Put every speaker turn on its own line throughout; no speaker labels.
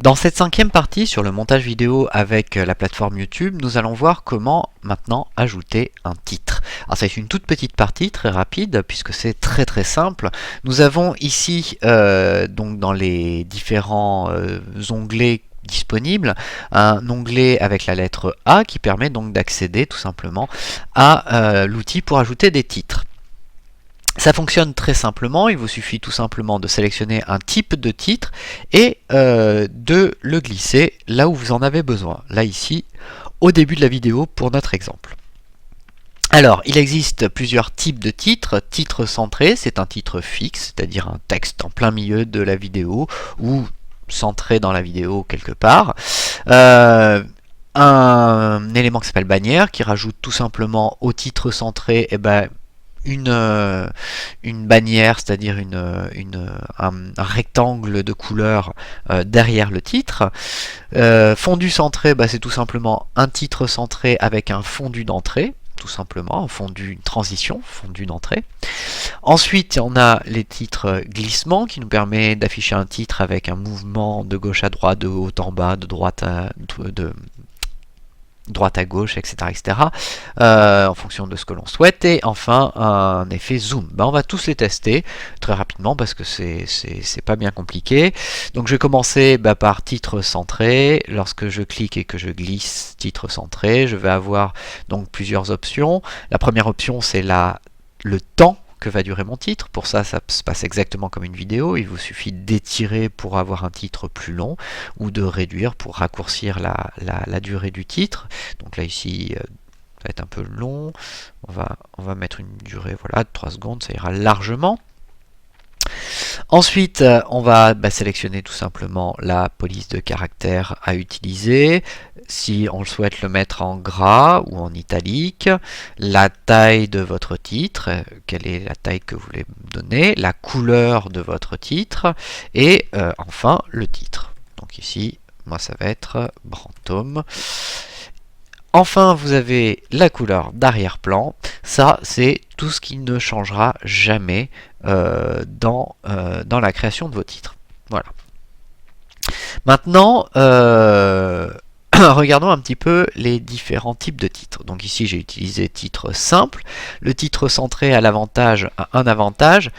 Dans cette cinquième partie sur le montage vidéo avec la plateforme YouTube, nous allons voir comment maintenant ajouter un titre. Alors c'est une toute petite partie, très rapide, puisque c'est très simple. Nous avons ici, donc dans les différents onglets disponibles, un onglet avec la lettre A qui permet donc d'accéder tout simplement à l'outil pour ajouter des titres. Ça fonctionne très simplement, il vous suffit tout simplement de sélectionner un type de titre et de le glisser là où vous en avez besoin. Là ici, au début de la vidéo pour notre exemple. Alors, il existe plusieurs types de titres. Titre centré, c'est un titre fixe, c'est-à-dire un texte en plein milieu de la vidéo ou centré dans la vidéo quelque part. Un élément qui s'appelle bannière qui rajoute tout simplement au titre centré une bannière, c'est-à-dire un rectangle de couleur derrière le titre. Fondu centré, c'est tout simplement un titre centré avec un fondu d'entrée, tout simplement, un fondu, une transition, fondu d'entrée. Ensuite, on a les titres glissement qui nous permet d'afficher un titre avec un mouvement de gauche à droite, de haut en bas, de droite à gauche, etc. En fonction de ce que l'on souhaite. Et enfin, un effet zoom. On va tous les tester très rapidement parce que c'est pas bien compliqué. Donc je vais commencer par titre centré. Lorsque je clique et que je glisse titre centré, je vais avoir donc plusieurs options. La première option, c'est le temps que va durer mon titre. Pour ça, ça se passe exactement comme une vidéo. Il vous suffit d'étirer pour avoir un titre plus long ou de réduire pour raccourcir la durée du titre. Donc là, ici, ça va être un peu long. On va mettre une durée de 3 secondes, ça ira largement. Ensuite, on va sélectionner tout simplement la police de caractère à utiliser. Si on souhaite le mettre en gras ou en italique, la taille de votre titre, quelle est la taille que vous voulez donner, la couleur de votre titre, et enfin le titre. Donc ici, moi ça va être Brantôme. Enfin, vous avez la couleur d'arrière-plan. Ça, c'est tout ce qui ne changera jamais dans la création de vos titres. Voilà. Maintenant, regardons un petit peu les différents types de titres. Donc ici, j'ai utilisé titre simple. Le titre centré a un avantage,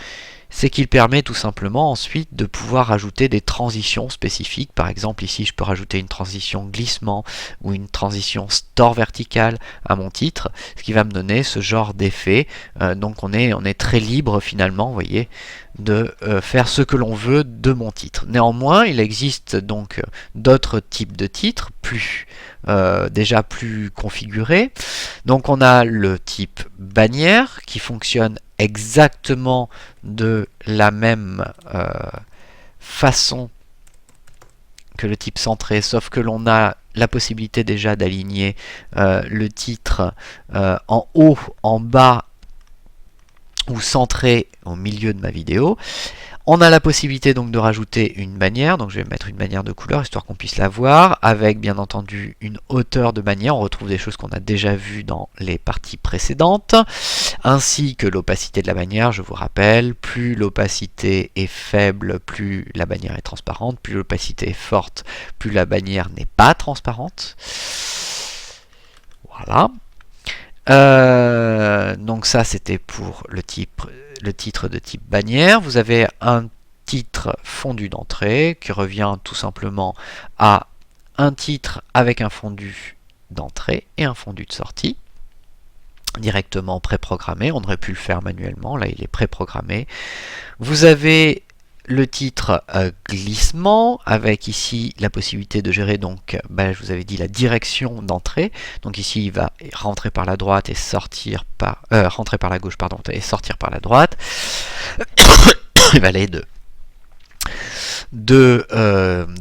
c'est qu'il permet tout simplement ensuite de pouvoir ajouter des transitions spécifiques. Par exemple, ici, je peux rajouter une transition glissement ou une transition store verticale à mon titre, ce qui va me donner ce genre d'effet. Donc on est très libre finalement, vous voyez, de faire ce que l'on veut de mon titre. Néanmoins, il existe donc d'autres types de titres, déjà plus configurés. Donc on a le type bannière qui fonctionne exactement de la même façon que le type centré, sauf que l'on a la possibilité déjà d'aligner le titre en haut, en bas ou centré au milieu de ma vidéo. On a la possibilité donc de rajouter une bannière, donc je vais mettre une bannière de couleur histoire qu'on puisse la voir, avec bien entendu une hauteur de bannière, on retrouve des choses qu'on a déjà vues dans les parties précédentes, ainsi que l'opacité de la bannière, je vous rappelle, plus l'opacité est faible, plus la bannière est transparente, plus l'opacité est forte, plus la bannière n'est pas transparente. Voilà. Donc ça c'était pour le titre de type bannière. Vous avez un titre fondu d'entrée qui revient tout simplement à un titre avec un fondu d'entrée et un fondu de sortie directement préprogrammé. On aurait pu le faire manuellement, là il est préprogrammé. Vous avez le titre glissement avec ici la possibilité de gérer donc je vous avais dit la direction d'entrée. Donc ici il va rentrer par la droite et sortir par rentrer par la gauche et sortir par la droite. Il va aller de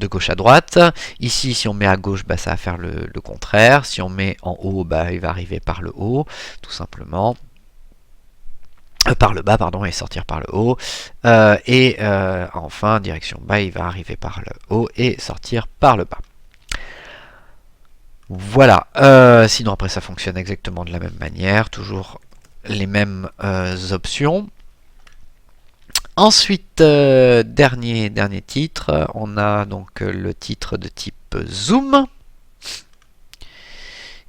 gauche à droite. Ici si on met à gauche ça va faire le contraire. Si on met en haut il va arriver par le haut tout simplement. Par le bas pardon et sortir par le haut enfin direction bas il va arriver par le haut et sortir par le bas. Voilà, sinon après ça fonctionne exactement de la même manière, toujours les mêmes options. Ensuite, dernier titre, on a donc le titre de type zoom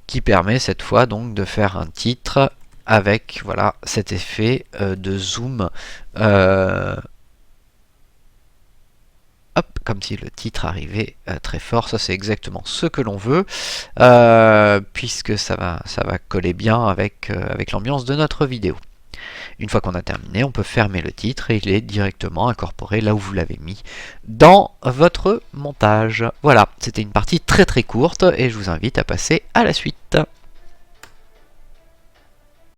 qui permet cette fois donc de faire un titre avec voilà cet effet de zoom, hop, comme si le titre arrivait très fort. Ça c'est exactement ce que l'on veut, puisque ça va coller bien avec l'ambiance de notre vidéo. Une fois qu'on a terminé, on peut fermer le titre et il est directement incorporé là où vous l'avez mis dans votre montage. Voilà, c'était une partie très courte et je vous invite à passer à la suite.